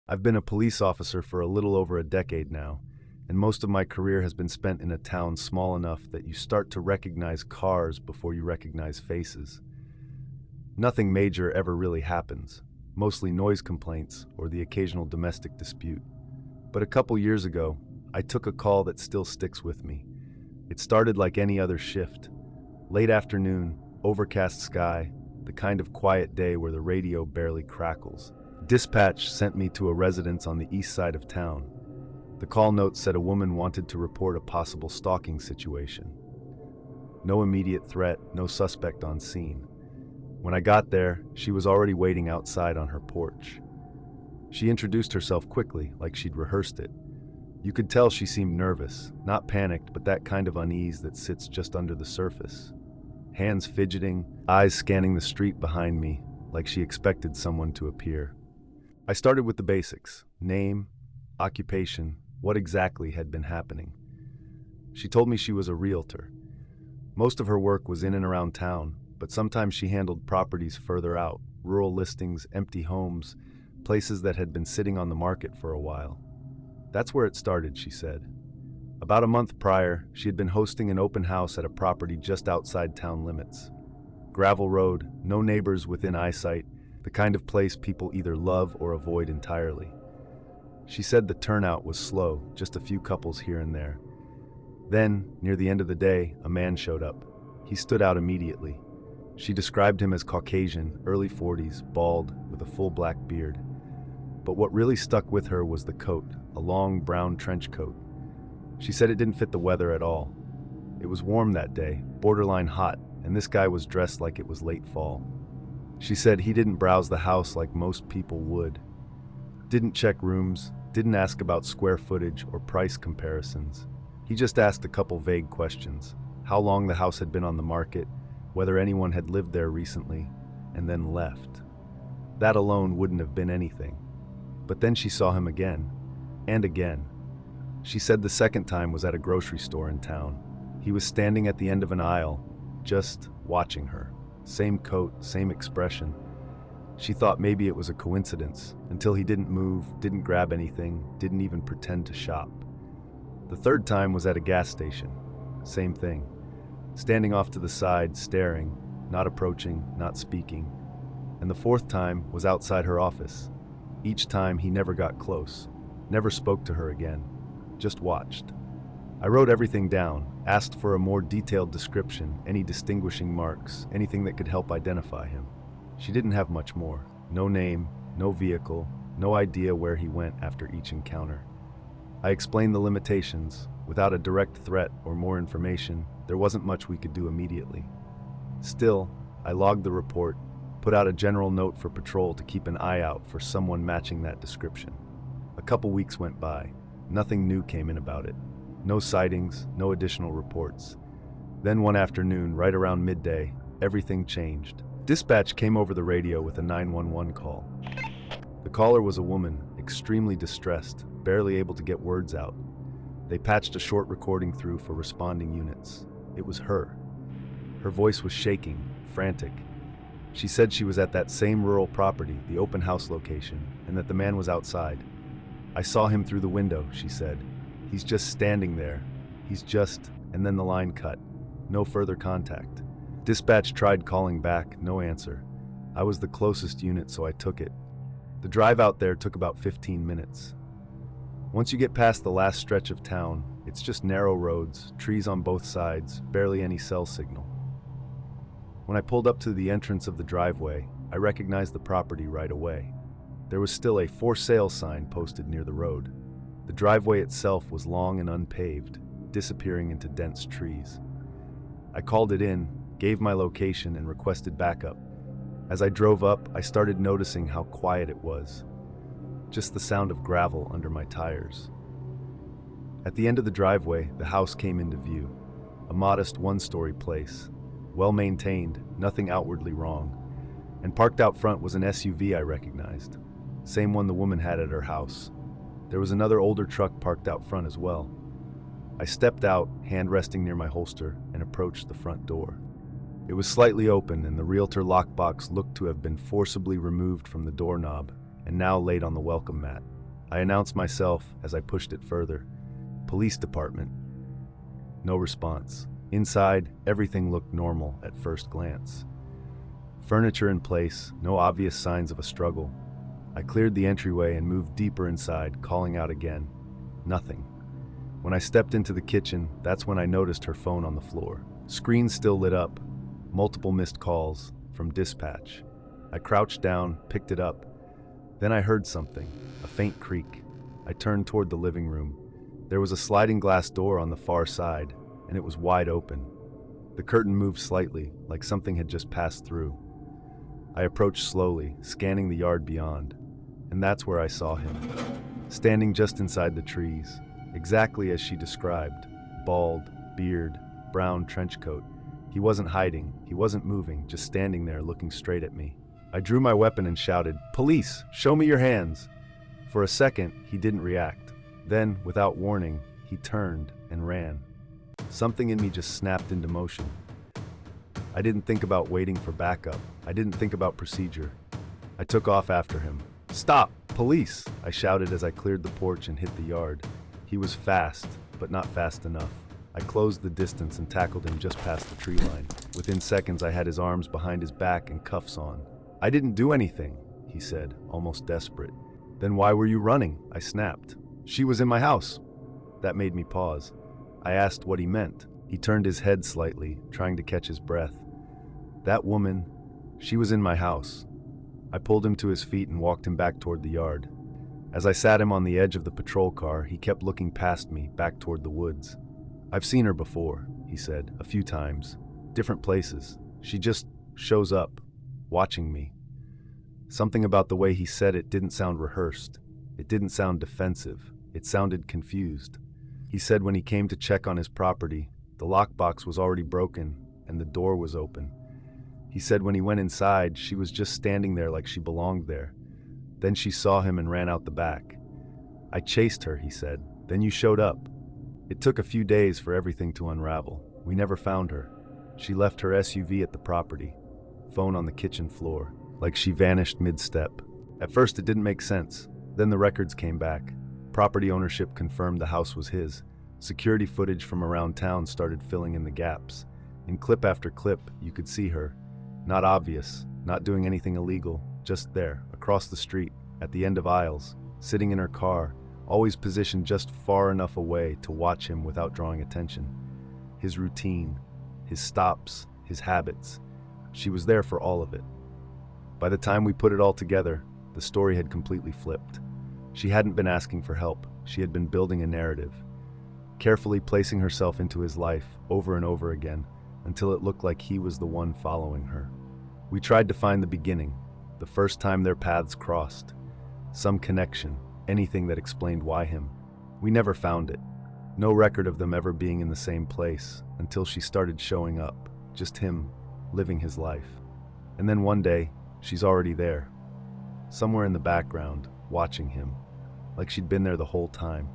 I've been a police officer for a little over a decade now, and most of my career has been spent in a town small enough that you start to recognize cars before you recognize faces. Nothing major ever really happens, mostly noise complaints or the occasional domestic dispute. But a couple years ago, I took a call that still sticks with me. It started like any other shift. Late afternoon, overcast sky, the kind of quiet day where the radio barely crackles. Dispatch sent me to a residence on the east side of town. The call note said a woman wanted to report a possible stalking situation. No immediate threat, no suspect on scene. When I got there, she was already waiting outside on her porch. She introduced herself quickly, like she'd rehearsed it. You could tell she seemed nervous, not panicked, but that kind of unease that sits just under the surface. Hands fidgeting, eyes scanning the street behind me, like she expected someone to appear. I started with the basics: name, occupation, what exactly had been happening. She told me she was a realtor. Most of her work was in and around town, but sometimes she handled properties further out, rural listings, empty homes, places that had been sitting on the market for a while. That's where it started, she said. About a month prior, she had been hosting an open house at a property just outside town limits. Gravel road, no neighbors within eyesight, the kind of place people either love or avoid entirely. She said the turnout was slow, just a few couples here and there. Then, near the end of the day, a man showed up. He stood out immediately. She described him as Caucasian, early 40s, bald, with a full black beard. But what really stuck with her was the coat, a long brown trench coat. She said it didn't fit the weather at all. It was warm that day, borderline hot, and this guy was dressed like it was late fall. She said he didn't browse the house like most people would. Didn't check rooms, didn't ask about square footage or price comparisons. He just asked a couple vague questions: how long the house had been on the market, whether anyone had lived there recently, and then left. That alone wouldn't have been anything. But then she saw him again, and again. She said the second time was at a grocery store in town. He was standing at the end of an aisle, just watching her. Same coat, same expression. She thought maybe it was a coincidence, until he didn't move, didn't grab anything, didn't even pretend to shop. The third time was at a gas station. Same thing. Standing off to the side, staring, not approaching, not speaking. And the fourth time was outside her office. Each time he never got close, never spoke to her again, just watched. I wrote everything down, asked for a more detailed description, any distinguishing marks, anything that could help identify him. She didn't have much more. No name, no vehicle, no idea where he went after each encounter. I explained the limitations. Without a direct threat or more information, there wasn't much we could do immediately. Still, I logged the report, put out a general note for patrol to keep an eye out for someone matching that description. A couple weeks went by. Nothing new came in about it. No sightings, no additional reports. Then one afternoon, right around midday, everything changed. Dispatch came over the radio with a 911 call. The caller was a woman, extremely distressed, barely able to get words out. They patched a short recording through for responding units. It was her. Her voice was shaking, frantic. She said she was at that same rural property, the open house location, and that the man was outside. I saw him through the window, she said. He's just standing there. And then the line cut. No further contact. Dispatch tried calling back, no answer. I was the closest unit, so I took it. The drive out there took about 15 minutes. Once you get past the last stretch of town, it's just narrow roads, trees on both sides, barely any cell signal. When I pulled up to the entrance of the driveway, I recognized the property right away. There was still a "for sale" sign posted near the road. The driveway itself was long and unpaved, disappearing into dense trees. I called it in, gave my location, and requested backup. As I drove up, I started noticing how quiet it was. Just the sound of gravel under my tires. At the end of the driveway, the house came into view. A modest one-story place. Well-maintained, nothing outwardly wrong. And parked out front was an SUV I recognized. Same one the woman had at her house. There was another older truck parked out front as well. I stepped out, hand resting near my holster, and approached the front door. It was slightly open, and the realtor lockbox looked to have been forcibly removed from the doorknob, and now laid on the welcome mat. I announced myself as I pushed it further. Police department. No response. Inside, everything looked normal at first glance. Furniture in place, no obvious signs of a struggle. I cleared the entryway and moved deeper inside, calling out again. Nothing. When I stepped into the kitchen, that's when I noticed her phone on the floor. Screen still lit up, multiple missed calls from dispatch. I crouched down, picked it up. Then I heard something, a faint creak. I turned toward the living room. There was a sliding glass door on the far side, and it was wide open. The curtain moved slightly, like something had just passed through. I approached slowly, scanning the yard beyond, and that's where I saw him, standing just inside the trees, exactly as she described, bald, beard, brown trench coat. He wasn't hiding, he wasn't moving, just standing there looking straight at me. I drew my weapon and shouted, "Police, show me your hands!" For a second, he didn't react. Then, without warning, he turned and ran. Something in me just snapped into motion. I didn't think about waiting for backup. I didn't think about procedure. I took off after him. "Stop! Police!" I shouted as I cleared the porch and hit the yard. He was fast, but not fast enough. I closed the distance and tackled him just past the tree line. Within seconds, I had his arms behind his back and cuffs on. "I didn't do anything," he said, almost desperate. "Then why were you running?" I snapped. "She was in my house." That made me pause. I asked what he meant. He turned his head slightly, trying to catch his breath. "That woman, she was in my house." I pulled him to his feet and walked him back toward the yard. As I sat him on the edge of the patrol car, he kept looking past me, back toward the woods. "I've seen her before," he said, "a few times. Different places. She just shows up, watching me." Something about the way he said it didn't sound rehearsed. It didn't sound defensive. It sounded confused. He said when he came to check on his property, the lockbox was already broken and the door was open. He said when he went inside, she was just standing there like she belonged there. Then she saw him and ran out the back. "I chased her," he said. "Then you showed up." It took a few days for everything to unravel. We never found her. She left her SUV at the property, phone on the kitchen floor, like she vanished mid-step. At first it didn't make sense. Then the records came back. Property ownership confirmed the house was his. Security footage from around town started filling in the gaps. In clip after clip, you could see her. Not obvious, not doing anything illegal, just there, across the street, at the end of aisles, sitting in her car, always positioned just far enough away to watch him without drawing attention. His routine, his stops, his habits. She was there for all of it. By the time we put it all together, the story had completely flipped. She hadn't been asking for help. She had been building a narrative, carefully placing herself into his life over and over again until it looked like he was the one following her. We tried to find the beginning, the first time their paths crossed. Some connection, anything that explained why him. We never found it. No record of them ever being in the same place until she started showing up, just him living his life. And then one day, she's already there, somewhere in the background, watching him, like she'd been there the whole time.